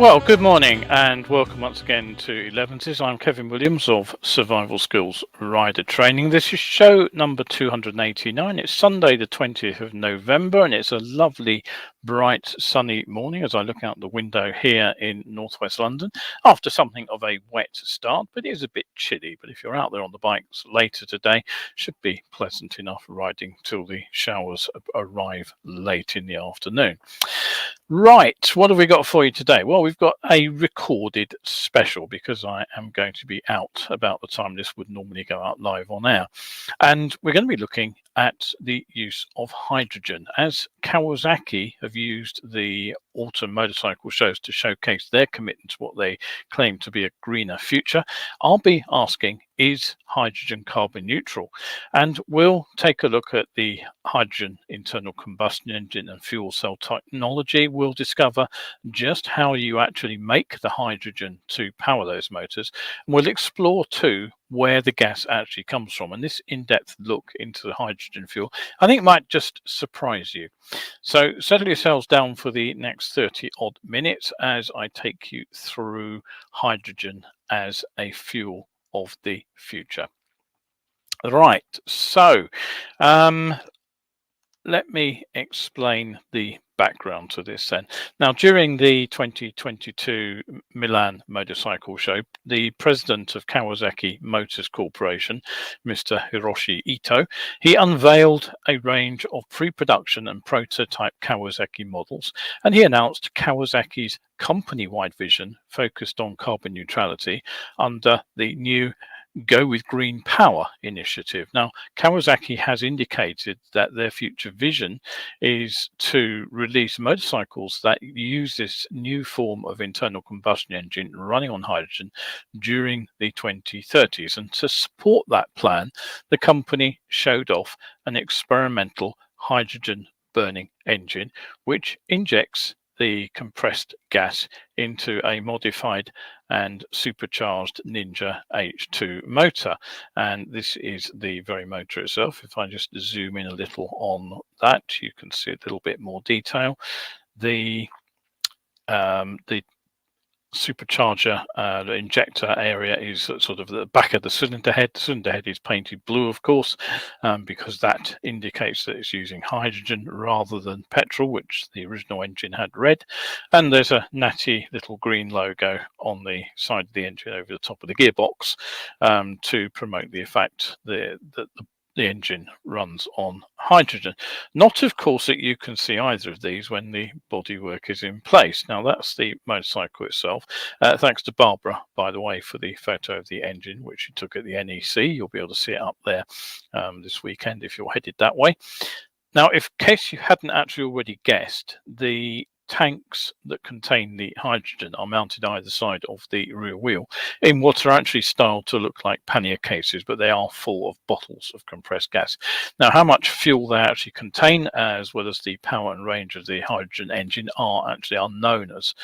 Well, good morning and welcome once again to Elevenses. I'm Kevin Williams of Survival Skills Rider Training. This is show number 289. It's Sunday, the 20th of November, and it's a lovely, bright, sunny morning as I look out the window here in northwest London after something of a wet start, but it is a bit chilly. But if you're out there on the bikes later today, should be pleasant enough riding till the showers arrive late in the afternoon. Right, what have we got for you today? Well, we've got a recorded special because I am going to be out about the time this would normally go out live on air. And we're going to be looking at the use of hydrogen, as Kawasaki have used the autumn motorcycle shows to showcase their commitment to what they claim to be a greener future. I'll be asking, is hydrogen carbon neutral? And we'll take a look at the hydrogen internal combustion engine and fuel cell technology. We'll discover just how you actually make the hydrogen to power those motors. And we'll explore too where the gas actually comes from. And this in-depth look into the hydrogen fuel, I think, might just surprise you. So settle yourselves down for the next 30 odd minutes as I take you through hydrogen as a fuel of the future. Right, so let me explain the background to this then. Now, during the 2022 Milan Motorcycle Show, the president of Kawasaki Motors Corporation, Mr. Hiroshi Ito, he unveiled a range of pre-production and prototype Kawasaki models, and he announced Kawasaki's company-wide vision focused on carbon neutrality under the new Go with Green Power initiative. Now, Kawasaki has indicated that their future vision is to release motorcycles that use this new form of internal combustion engine running on hydrogen during the 2030s. And to support that plan, the company showed off an experimental hydrogen burning engine, which injects the compressed gas into a modified and supercharged Ninja H2 motor. And this is the very motor itself. If I just zoom in a little on that, you can see a little bit more detail. The supercharger, the injector area is sort of the back of the cylinder head. The cylinder head is painted blue, of course, because that indicates that it's using hydrogen rather than petrol, which the original engine had red. And there's a natty little green logo on the side of the engine over the top of the gearbox to promote the effect that the engine runs on hydrogen. Not, of course, that you can see either of these when the bodywork is in place. Now, that's the motorcycle itself. Thanks to Barbara, by the way, for the photo of the engine, which she took at the NEC. You'll be able to see it up there this weekend if you're headed that way. Now, in case you hadn't actually already guessed, the tanks that contain the hydrogen are mounted either side of the rear wheel in what are actually styled to look like pannier cases, but they are full of bottles of compressed gas. Now, how much fuel they actually contain, as well as the power and range of the hydrogen engine, are actually unknown, as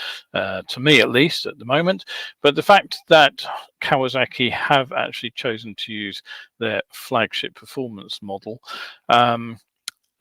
to me at least at the moment. But the fact that Kawasaki have actually chosen to use their flagship performance model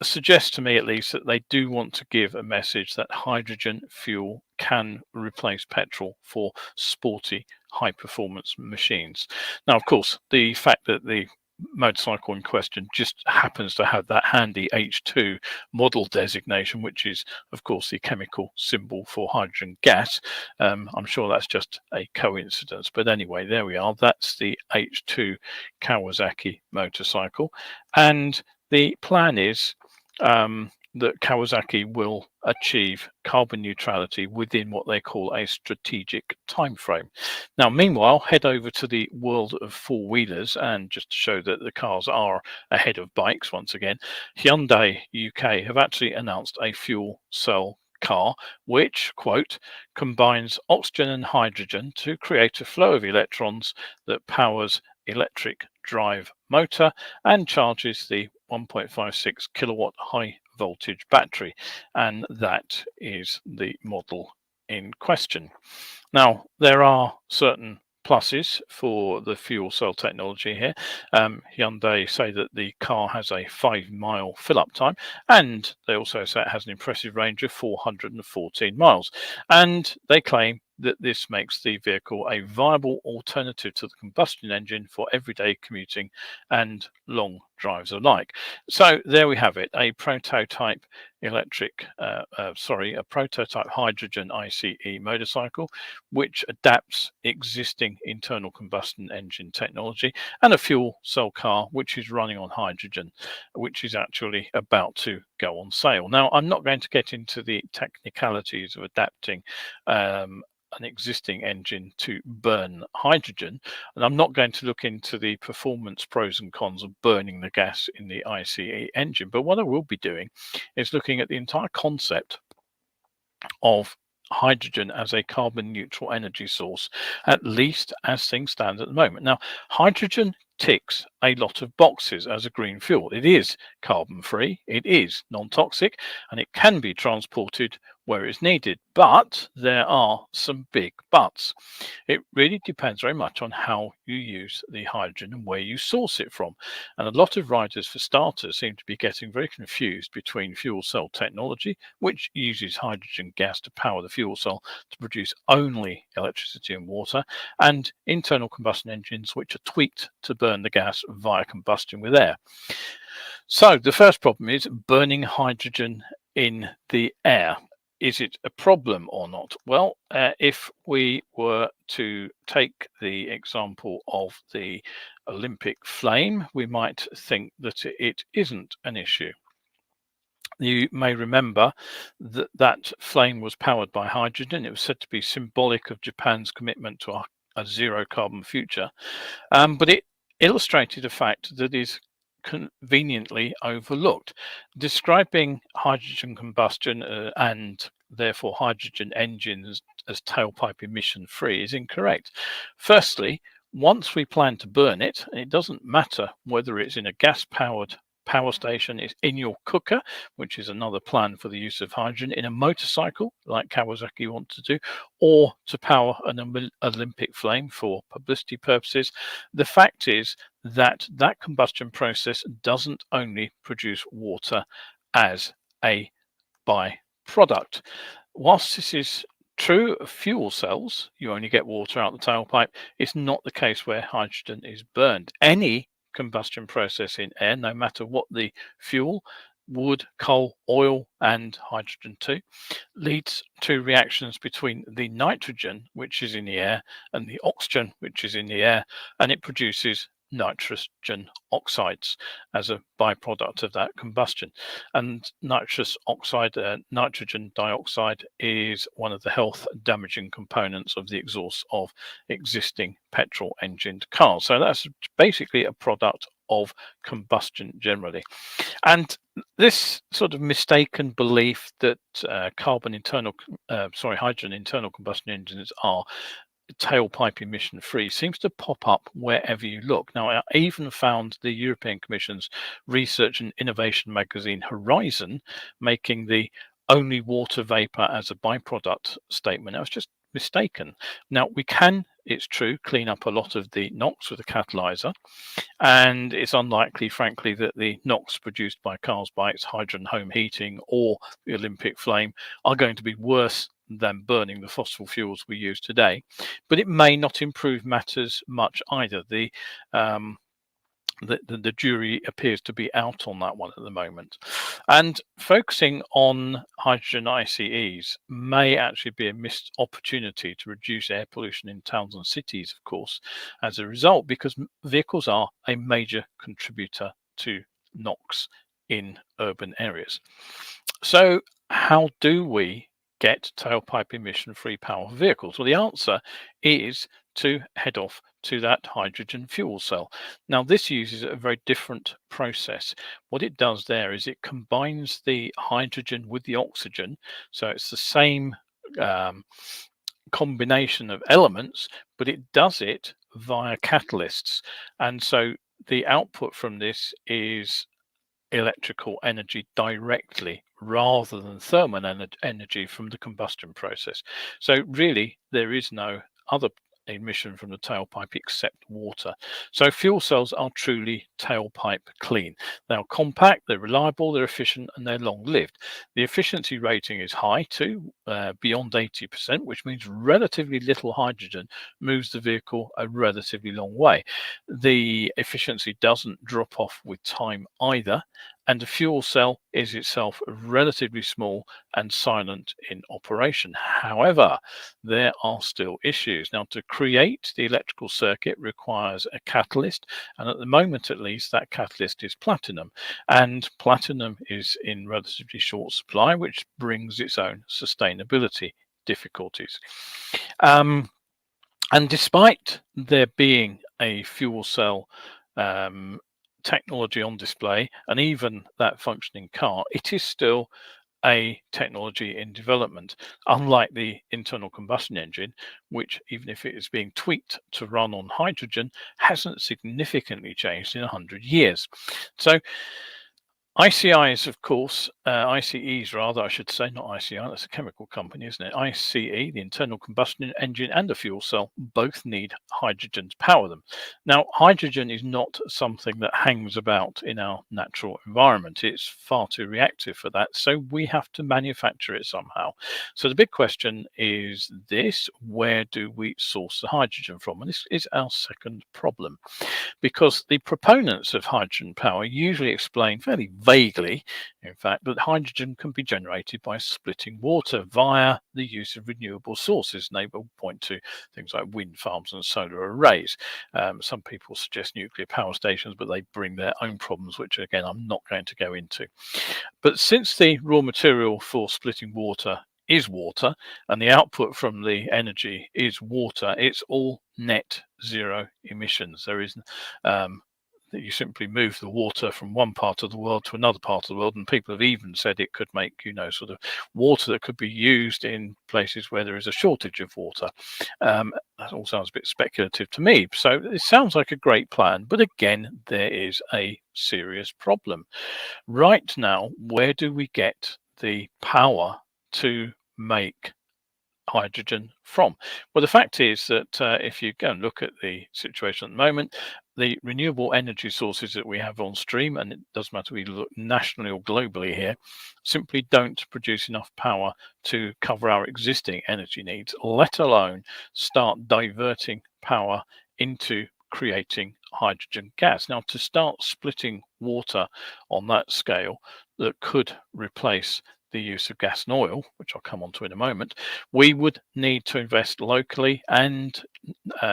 suggests to me at least that they do want to give a message that hydrogen fuel can replace petrol for sporty high performance machines. Now, of course, the fact that the motorcycle in question just happens to have that handy H2 model designation, which is of course the chemical symbol for hydrogen gas. I'm sure that's just a coincidence, but anyway, there we are. That's the H2 Kawasaki motorcycle, and the plan is that Kawasaki will achieve carbon neutrality within what they call a strategic time frame. Now, meanwhile, head over to the world of four-wheelers, and just to show that the cars are ahead of bikes once again, Hyundai UK have actually announced a fuel cell car which, quote, combines oxygen and hydrogen to create a flow of electrons that powers electric drive motor and charges the 1.56 kilowatt high voltage battery, and that is the model in question. Now, there are certain pluses for the fuel cell technology here. Hyundai say that the car has a 5-mile fill-up time, and they also say it has an impressive range of 414 miles. And they claim that this makes the vehicle a viable alternative to the combustion engine for everyday commuting and long drives alike. So there we have it, a prototype a prototype hydrogen ICE motorcycle, which adapts existing internal combustion engine technology, and a fuel cell car, which is running on hydrogen, which is actually about to go on sale. Now, I'm not going to get into the technicalities of adapting an existing engine to burn hydrogen, and I'm not going to look into the performance pros and cons of burning the gas in the ICE engine. But what I will be doing is looking at the entire concept of hydrogen as a carbon neutral energy source, at least as things stand at the moment. Now, hydrogen ticks a lot of boxes as a green fuel. It is carbon free, it is non-toxic, and it can be transported where it's needed. But there are some big buts. It really depends very much on how you use the hydrogen and where you source it from. And a lot of riders, for starters, seem to be getting very confused between fuel cell technology, which uses hydrogen gas to power the fuel cell to produce only electricity and water, and internal combustion engines, which are tweaked to burn the gas via combustion with air. So the first problem is burning hydrogen in the air. Is it a problem or not? Well, if we were to take the example of the Olympic flame, we might think that it isn't an issue. You may remember that that flame was powered by hydrogen. It was said to be symbolic of Japan's commitment to a zero carbon future, but it illustrated a fact that is conveniently overlooked. Describing hydrogen combustion and therefore hydrogen engines as tailpipe emission free is incorrect. Firstly, once we plan to burn it, it doesn't matter whether it's in a gas powered power station, it's in your cooker, which is another plan for the use of hydrogen, in a motorcycle like Kawasaki want to do, or to power an Olympic flame for publicity purposes. The fact is that that combustion process doesn't only produce water as a byproduct. Whilst this is true of fuel cells, you only get water out the tailpipe, it's not the case where hydrogen is burned. Any combustion process in air, no matter what the fuel, wood, coal, oil, and hydrogen too, leads to reactions between the nitrogen, which is in the air, and the oxygen, which is in the air, and it produces nitrogen oxides as a byproduct of that combustion. And nitrous oxide, nitrogen dioxide, is one of the health damaging components of the exhaust of existing petrol engined cars. So that's basically a product of combustion generally. And this sort of mistaken belief that hydrogen internal combustion engines are tailpipe emission free seems to pop up wherever you look. Now, I even found the European Commission's research and innovation magazine Horizon making the only water vapor as a byproduct statement. I was just mistaken. Now, we can, it's true, clean up a lot of the NOx with a catalyzer, and it's unlikely, frankly, that the NOx produced by cars by its hydrogen home heating or the Olympic flame are going to be worse than burning the fossil fuels we use today. But it may not improve matters much either. The jury appears to be out on that one at the moment. And focusing on hydrogen ICEs may actually be a missed opportunity to reduce air pollution in towns and cities, of course, as a result, because vehicles are a major contributor to NOx in urban areas. So how do we get tailpipe emission free power for vehicles? Well, the answer is to head off to that hydrogen fuel cell. Now, this uses a very different process. What it does there is it combines the hydrogen with the oxygen. So it's the same combination of elements, but it does it via catalysts. And so the output from this is electrical energy directly rather than thermal energy from the combustion process. So really, there is no other emission from the tailpipe except water. So fuel cells are truly tailpipe clean. They're compact, they're reliable, they're efficient, and they're long-lived. The efficiency rating is high too, beyond 80%, which means relatively little hydrogen moves the vehicle a relatively long way. The efficiency doesn't drop off with time either, and the fuel cell is itself relatively small and silent in operation. However, there are still issues. Now, to create the electrical circuit requires a catalyst, and at the moment at least, that catalyst is platinum, and platinum is in relatively short supply, which brings its own sustainability difficulties. And despite there being a fuel cell technology on display and even that functioning car, it is still a technology in development, unlike the internal combustion engine, which, even if it is being tweaked to run on hydrogen, hasn't significantly changed in 100 years. So ICIs, of course, ICEs rather, I should say, not ICI, that's a chemical company, isn't it? ICE, the internal combustion engine and the fuel cell, both need hydrogen to power them. Now, hydrogen is not something that hangs about in our natural environment. It's far too reactive for that, so we have to manufacture it somehow. So the big question is this: where do we source the hydrogen from? And this is our second problem, because the proponents of hydrogen power usually explain fairly vaguely, in fact, that hydrogen can be generated by splitting water via the use of renewable sources. And they will point to things like wind farms and solar arrays. Some people suggest nuclear power stations, but they bring their own problems, which again, I'm not going to go into. But since the raw material for splitting water is water, and the output from the energy is water, it's all net zero emissions. There is you simply move the water from one part of the world to another part of the world, and people have even said it could make, sort of water that could be used in places where there is a shortage of water. That all sounds a bit speculative to me. So it sounds like a great plan, but again, there is a serious problem. Right now, where do we get the power to make hydrogen from? Well, the fact is that if you go and look at the situation at the moment, the renewable energy sources that we have on stream, and it doesn't matter whether we look nationally or globally here, simply don't produce enough power to cover our existing energy needs, let alone start diverting power into creating hydrogen gas. Now, to start splitting water on that scale that could replace the use of gas and oil, which I'll come on to in a moment, we would need to invest locally and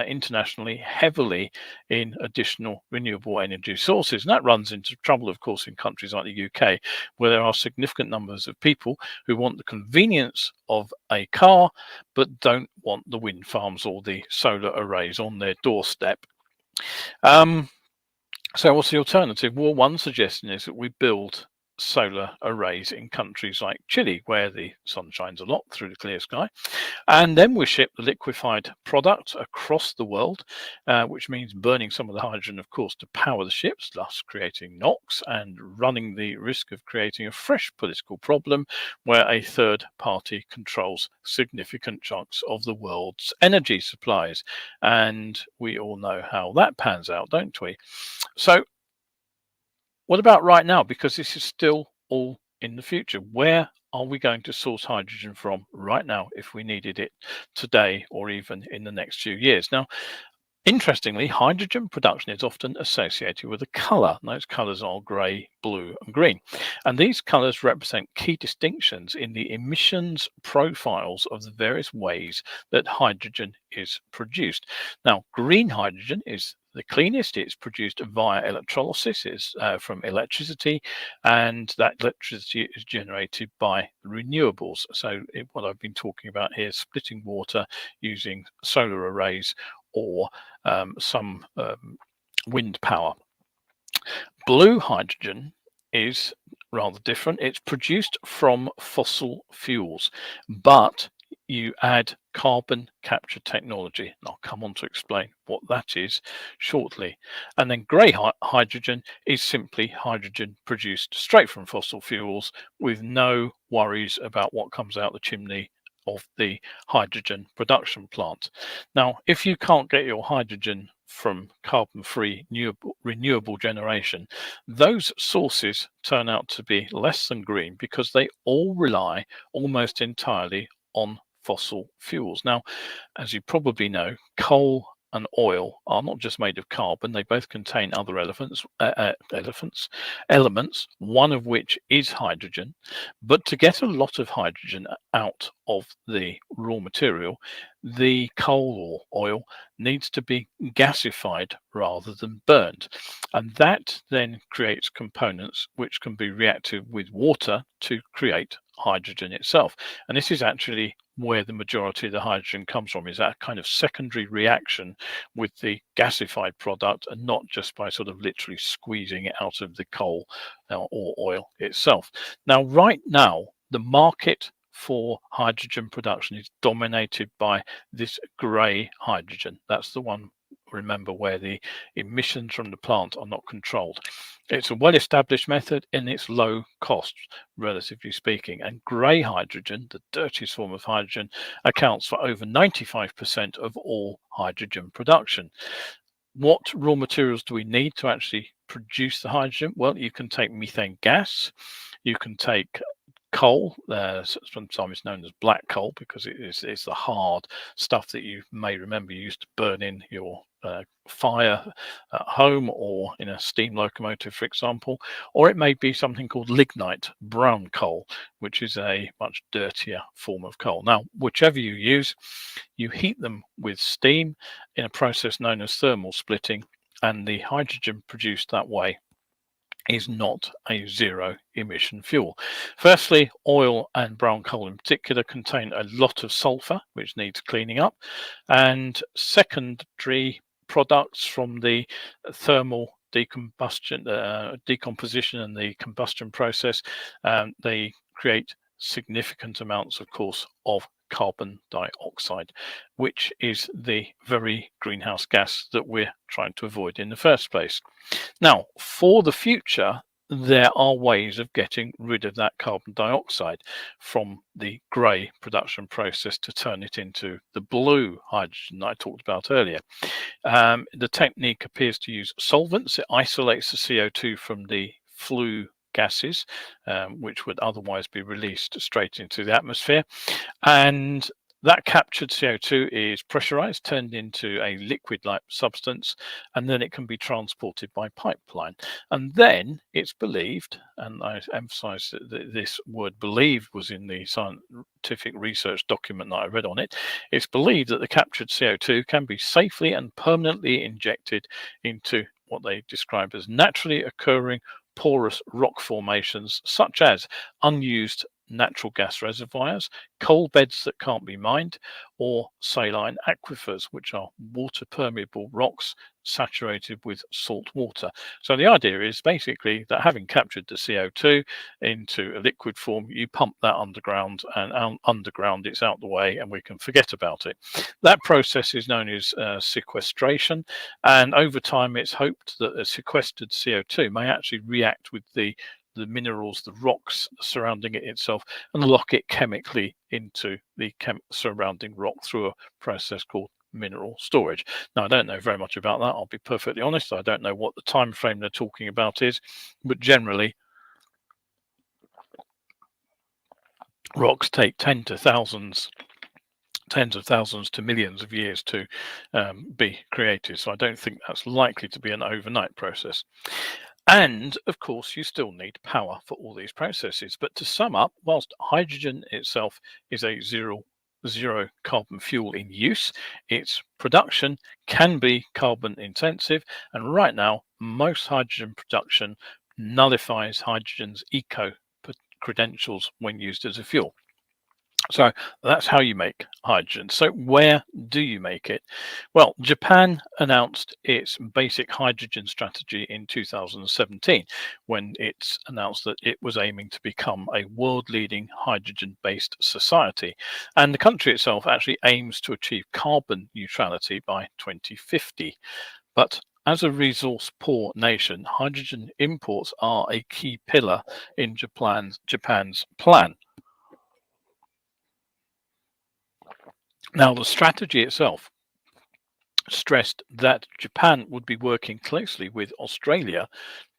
internationally heavily in additional renewable energy sources. And that runs into trouble, of course, in countries like the UK, where there are significant numbers of people who want the convenience of a car, but don't want the wind farms or the solar arrays on their doorstep. So what's the alternative? Well, one suggestion is that we build solar arrays in countries like Chile, where the sun shines a lot through the clear sky, and then we ship the liquefied product across the world, which means burning some of the hydrogen, of course, to power the ships, thus creating NOx and running the risk of creating a fresh political problem where a third party controls significant chunks of the world's energy supplies. And we all know how that pans out, don't we? So what about right now? Because this is still all in the future. Where are we going to source hydrogen from right now if we needed it today or even in the next few years? Now, interestingly, hydrogen production is often associated with a colour. Those colours are grey, blue and green. And these colours represent key distinctions in the emissions profiles of the various ways that hydrogen is produced. Now, green hydrogen is the cleanest. It's produced via electrolysis. It's from electricity, and that electricity is generated by renewables. So what I've been talking about here is splitting water using solar arrays or some wind power. Blue hydrogen is rather different. It's produced from fossil fuels, but you add carbon capture technology. And I'll come on to explain what that is shortly. And then grey hydrogen is simply hydrogen produced straight from fossil fuels with no worries about what comes out the chimney of the hydrogen production plant. Now, if you can't get your hydrogen from carbon-free renewable generation, those sources turn out to be less than green because they all rely almost entirely on fossil fuels. Now, as you probably know, coal and oil are not just made of carbon, they both contain other elements, one of which is hydrogen. But to get a lot of hydrogen out of the raw material, the coal or oil needs to be gasified rather than burned. And that then creates components which can be reacted with water to create hydrogen itself. And this is actually where the majority of the hydrogen comes from, is that kind of secondary reaction with the gasified product, and not just by sort of literally squeezing it out of the coal or oil itself. Now, right now, the market for hydrogen production is dominated by this grey hydrogen. That's the one, remember, where the emissions from the plant are not controlled. It's a well-established method and it's low cost, relatively speaking. And grey hydrogen, the dirtiest form of hydrogen, accounts for over 95% of all hydrogen production. What raw materials do we need to actually produce the hydrogen? Well, you can take methane gas, you can take coal, sometimes known as black coal, because it's the hard stuff that you may remember you used to burn in your fire at home or in a steam locomotive, for example. Or it may be something called lignite, brown coal, which is a much dirtier form of coal. Now, whichever you use, you heat them with steam in a process known as thermal splitting, and the hydrogen produced that way is not a zero emission fuel. Firstly, oil and brown coal in particular contain a lot of sulfur, which needs cleaning up. And secondary products from the thermal decomposition and the combustion process, they create significant amounts, of course, of carbon dioxide, which is the very greenhouse gas that we're trying to avoid in the first place. Now, for the future, there are ways of getting rid of that carbon dioxide from the grey production process to turn it into the blue hydrogen that I talked about earlier. The technique appears to use solvents. It isolates the CO2 from the flue gases, which would otherwise be released straight into the atmosphere. And that captured CO2 is pressurized, turned into a liquid-like substance, and then it can be transported by pipeline. And then it's believed, and I emphasize that this word believed was in the scientific research document that I read on it, it's believed that the captured CO2 can be safely and permanently injected into what they describe as naturally occurring porous rock formations, such as unused natural gas reservoirs, coal beds that can't be mined, or saline aquifers, which are water permeable rocks saturated with salt water. So the idea is basically that having captured the CO2 into a liquid form, you pump that underground, and underground it's out the way and we can forget about it. That process is known as sequestration, and over time it's hoped that the sequestered CO2 may actually react with the minerals, the rocks surrounding it itself, and lock it chemically into the surrounding rock through a process called mineral storage. Now, I don't know very much about that. I'll be perfectly honest. I don't know what the time frame they're talking about is, but generally, rocks take tens of thousands to millions of years to be created. So I don't think that's likely to be an overnight process. And of course, you still need power for all these processes. But to sum up, whilst hydrogen itself is a zero carbon fuel in use, its production can be carbon intensive. And right now, most hydrogen production nullifies hydrogen's eco credentials when used as a fuel. So that's how you make hydrogen. So where do you make it? Well, Japan announced its basic hydrogen strategy in 2017 when it announced that it was aiming to become a world-leading hydrogen-based society. And the country itself actually aims to achieve carbon neutrality by 2050. But as a resource-poor nation, hydrogen imports are a key pillar in Japan's plan. Now, the strategy itself stressed that Japan would be working closely with Australia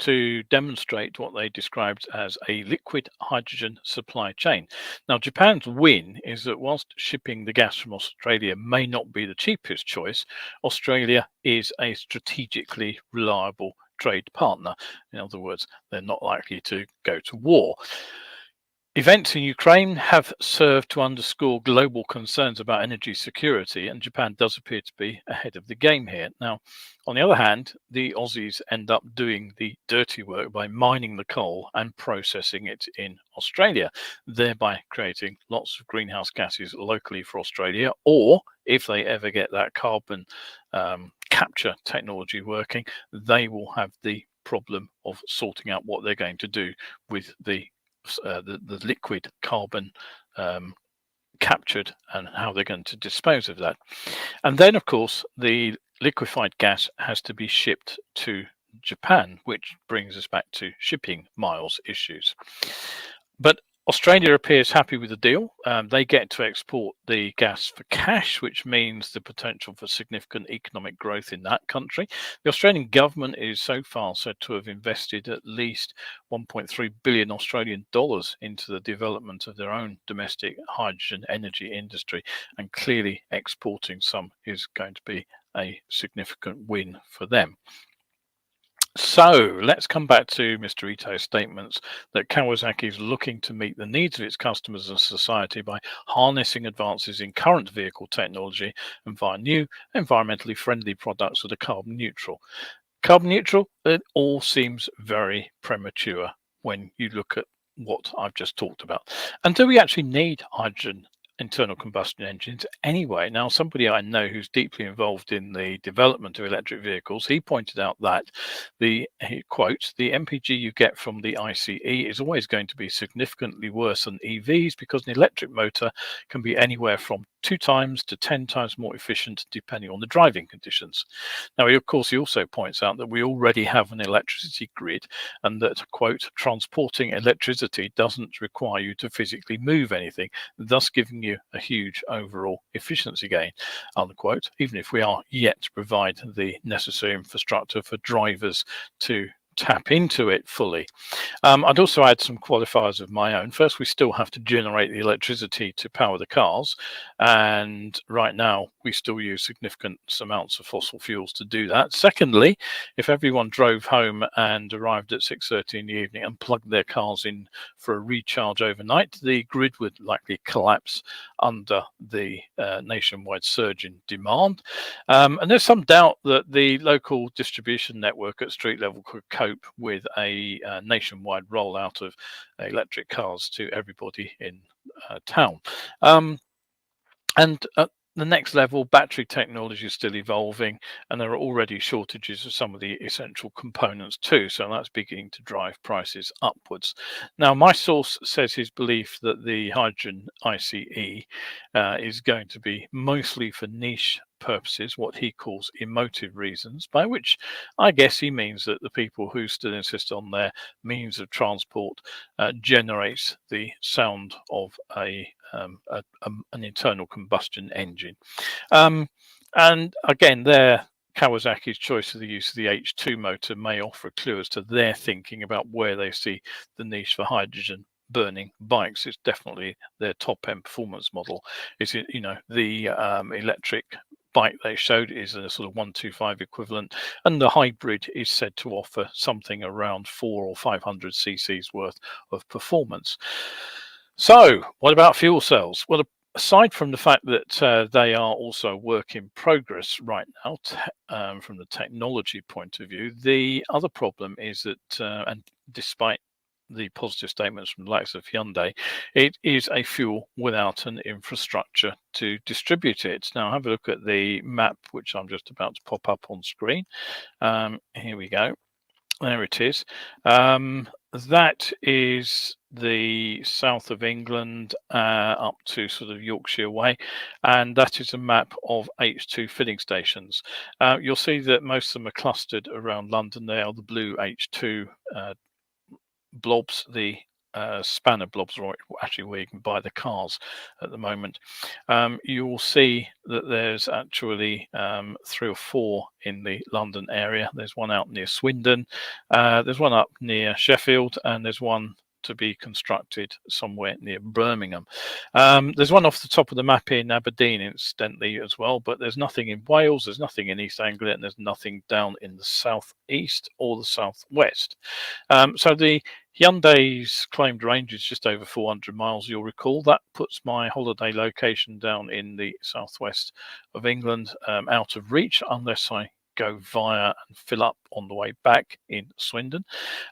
to demonstrate what they described as a liquid hydrogen supply chain. Now, Japan's win is that whilst shipping the gas from Australia may not be the cheapest choice, Australia is a strategically reliable trade partner. In other words, they're not likely to go to war. Events in Ukraine have served to underscore global concerns about energy security, and Japan does appear to be ahead of the game here. Now, on the other hand, the Aussies end up doing the dirty work by mining the coal and processing it in Australia, thereby creating lots of greenhouse gases locally for Australia. Or if they ever get that carbon capture technology working, they will have the problem of sorting out what they're going to do with the liquid carbon captured and how they're going to dispose of that. And then, of course, the liquefied gas has to be shipped to Japan, which brings us back to shipping miles issues. But Australia appears happy with the deal. They get to export the gas for cash, which means the potential for significant economic growth in that country. The Australian government is so far said to have invested at least 1.3 billion Australian dollars into the development of their own domestic hydrogen energy industry, and clearly exporting some is going to be a significant win for them. So let's come back to Mr. Ito's statements that Kawasaki is looking to meet the needs of its customers and society by harnessing advances in current vehicle technology and via new environmentally friendly products that are carbon neutral. Carbon neutral, it all seems very premature when you look at what I've just talked about. And do we actually need hydrogen internal combustion engines anyway? Now, somebody I know who's deeply involved in the development of electric vehicles, he pointed out that he quotes, the MPG you get from the ICE is always going to be significantly worse than EVs because an electric motor can be anywhere from 2 times to 10 times more efficient depending on the driving conditions. Now, of course, he also points out that we already have an electricity grid and that, quote, transporting electricity doesn't require you to physically move anything, thus giving you a huge overall efficiency gain, unquote, even if we are yet to provide the necessary infrastructure for drivers to tap into it fully. I'd also add some qualifiers of my own. First, we still have to generate the electricity to power the cars, and right now we still use significant amounts of fossil fuels to do that. Secondly, if everyone drove home and arrived at 6:30 in the evening and plugged their cars in for a recharge overnight, the grid would likely collapse under the nationwide surge in demand. And there's some doubt that the local distribution network at street level could cope with a nationwide rollout of electric cars to everybody in town. And at the next level, battery technology is still evolving, and there are already shortages of some of the essential components too. So that's beginning to drive prices upwards. Now, my source says his belief that the hydrogen ICE is going to be mostly for niche purposes, what he calls emotive reasons, by which I guess he means that the people who still insist on their means of transport generates the sound of an internal combustion engine. And again, there Kawasaki's choice of the use of the H2 motor may offer a clue as to their thinking about where they see the niche for hydrogen burning bikes. It's definitely their top end performance model. Is it, the electric bike they showed is a sort of 125 equivalent, and the hybrid is said to offer something around 400 or 500 cc's worth of performance. So, what about fuel cells? Well, aside from the fact that they are also a work in progress right now, from the technology point of view, the other problem is that, and despite the positive statements from the likes of Hyundai, it is a fuel without an infrastructure to distribute it. Now, have a look at the map, which I'm just about to pop up on screen. Here we go. There it is. That is the south of England up to sort of Yorkshire way, and that is a map of H2 filling stations. You'll see that most of them are clustered around London. They are the blue H2 blobs. The spanner blobs, or actually where you can buy the cars at the moment. You will see that there's actually 3 or 4 in the London area. There's one out near Swindon, there's one up near Sheffield, and there's one to be constructed somewhere near Birmingham. There's one off the top of the map in Aberdeen, incidentally, as well, but there's nothing in Wales, there's nothing in East Anglia, and there's nothing down in the southeast or the southwest. So the Hyundai's claimed range is just over 400 miles, you'll recall. That puts my holiday location down in the southwest of England out of reach, unless I go via and fill up on the way back in Swindon.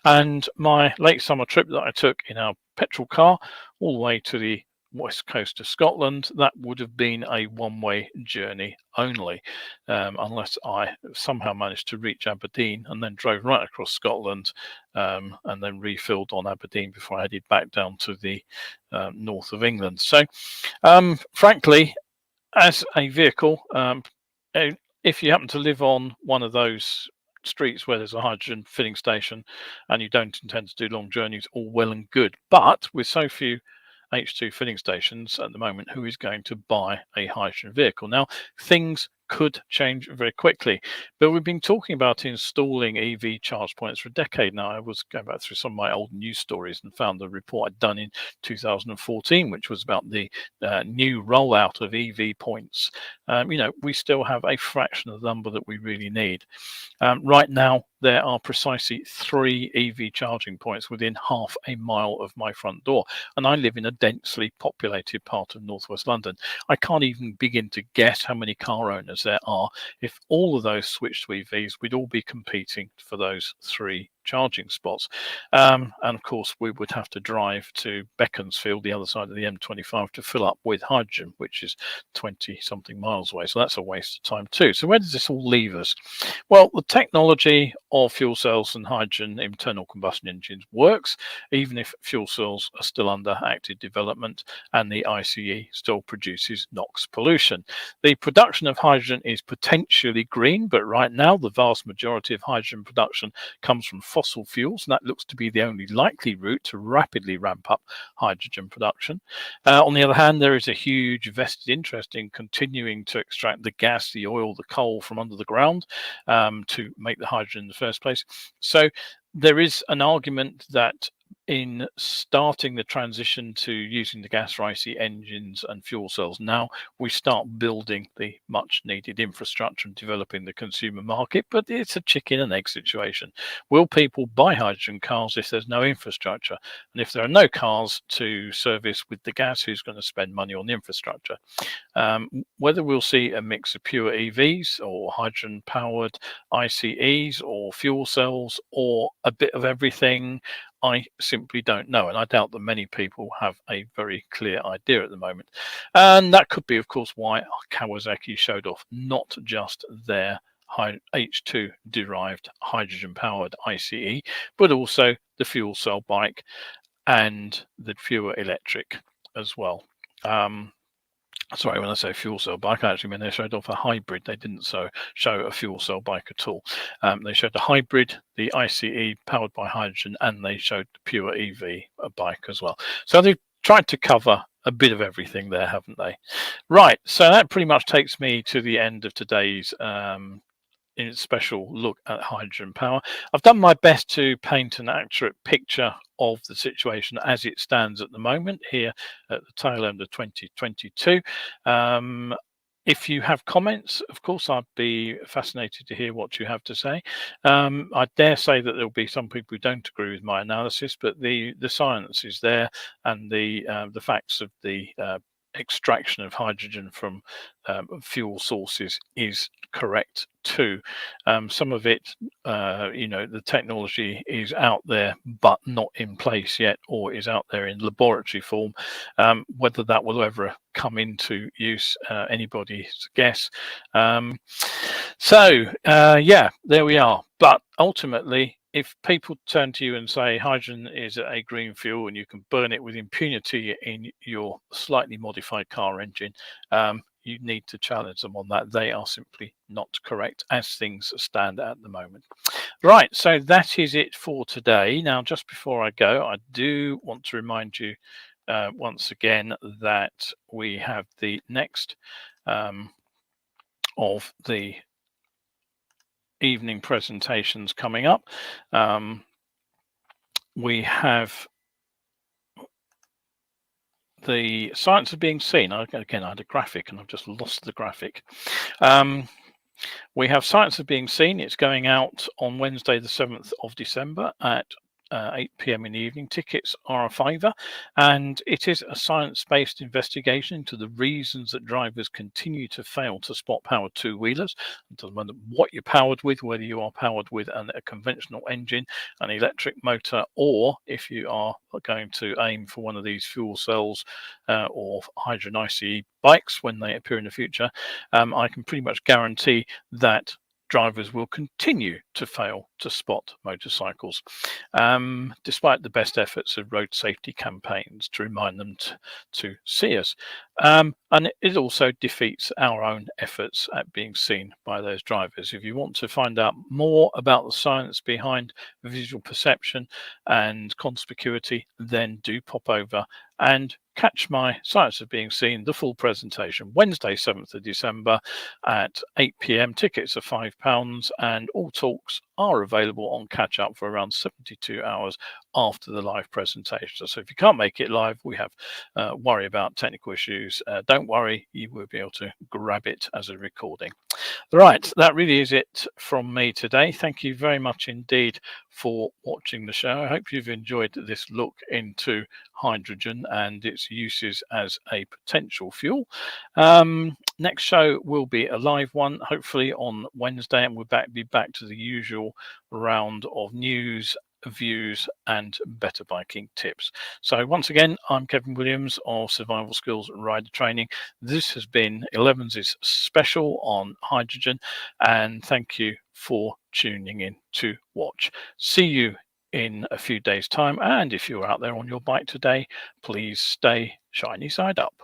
And my late summer trip that I took in our petrol car all the way to the west coast of Scotland, that would have been a one-way journey only, unless I somehow managed to reach Aberdeen and then drove right across Scotland and then refilled on Aberdeen before I headed back down to the north of England. So frankly, as a vehicle, if you happen to live on one of those streets where there's a hydrogen filling station and you don't intend to do long journeys, all well and good. But with so few H2 filling stations at the moment, who is going to buy a hydrogen vehicle? Now, things could change very quickly, but we've been talking about installing EV charge points for a decade now. I was going back through some of my old news stories and found a report I'd done in 2014, which was about the new rollout of EV points. We still have a fraction of the number that we really need. Right now, there are precisely 3 EV charging points within half a mile of my front door, and I live in a densely populated part of northwest London. I can't even begin to guess how many car owners there are. If all of those switched to EVs, we'd all be competing for those 3 charging spots. And of course, we would have to drive to Beaconsfield, the other side of the M25, to fill up with hydrogen, which is 20 something miles away. So that's a waste of time too. So where does this all leave us? Well, the technology of fuel cells and hydrogen internal combustion engines works, even if fuel cells are still under active development and the ICE still produces NOx pollution. The production of hydrogen is potentially green, but right now the vast majority of hydrogen production comes from fossil fuels, and that looks to be the only likely route to rapidly ramp up hydrogen production. On the other hand, there is a huge vested interest in continuing to extract the gas, the oil, the coal from under the ground to make the hydrogen in the first place. So there is an argument that in starting the transition to using the gas for IC engines and fuel cells now, we start building the much needed infrastructure and developing the consumer market, but it's a chicken and egg situation. Will people buy hydrogen cars if there's no infrastructure? And if there are no cars to service with the gas, who's going to spend money on the infrastructure? Whether we'll see a mix of pure EVs or hydrogen powered ICEs or fuel cells or a bit of everything, I simply don't know, and I doubt that many people have a very clear idea at the moment. And that could be, of course, why Kawasaki showed off not just their H2 derived hydrogen powered ICE, but also the fuel cell bike and the pure electric as well. Sorry, when I say fuel cell bike, I actually mean they showed off a hybrid. They didn't show a fuel cell bike at all. They showed a hybrid, the ICE powered by hydrogen, and they showed the pure EV bike as well. So they've tried to cover a bit of everything there, haven't they? Right, so that pretty much takes me to the end of today's special look at hydrogen power. I've done my best to paint an accurate picture of the situation as it stands at the moment here at the tail end of 2022. If you have comments, of course, I'd be fascinated to hear what you have to say. I dare say that there'll be some people who don't agree with my analysis, but the science is there, and the facts of the extraction of hydrogen from fuel sources is correct too. Some of it, the technology is out there but not in place yet, or is out there in laboratory form. Whether that will ever come into use, anybody's guess. Yeah, there we are. But ultimately, if people turn to you and say hydrogen is a green fuel and you can burn it with impunity in your slightly modified car engine, you need to challenge them on that. They are simply not correct as things stand at the moment. Right, so that is it for today. Now, just before I go, I do want to remind you once again that we have the next of the evening presentations coming up. We have the science of being seen. Again, I had a graphic and I've just lost the graphic. We have Science of Being Seen. It's going out on Wednesday, the 7th of December at 8 p.m. in the evening. Tickets are a fiver, and it is a science-based investigation into the reasons that drivers continue to fail to spot powered two-wheelers. It doesn't matter what you're powered with, whether you are powered with a conventional engine, an electric motor, or if you are going to aim for one of these fuel cells or hydrogen ICE bikes when they appear in the future. I can pretty much guarantee that drivers will continue to fail to spot motorcycles, despite the best efforts of road safety campaigns to remind them to see us. And it also defeats our own efforts at being seen by those drivers. If you want to find out more about the science behind visual perception and conspicuity, then do pop over and catch my Science of Being Seen, the full presentation, Wednesday, 7th of December at 8 p.m. Tickets are £5, and all talks are available on catch up for around 72 hours after the live presentation. So if you can't make it live, we have worry about technical issues. Don't worry, you will be able to grab it as a recording. Right, that really is it from me today. Thank you very much indeed for watching the show. I hope you've enjoyed this look into hydrogen and its uses as a potential fuel. Next show will be a live one, hopefully on Wednesday, and we'll be back to the usual round of news, views and better biking tips. So once again, I'm Kevin Williams of Survival Skills Rider Training. This has been Elevenses special on hydrogen, and thank you for tuning in to watch. See you in a few days' time, and if you're out there on your bike today, please stay shiny side up.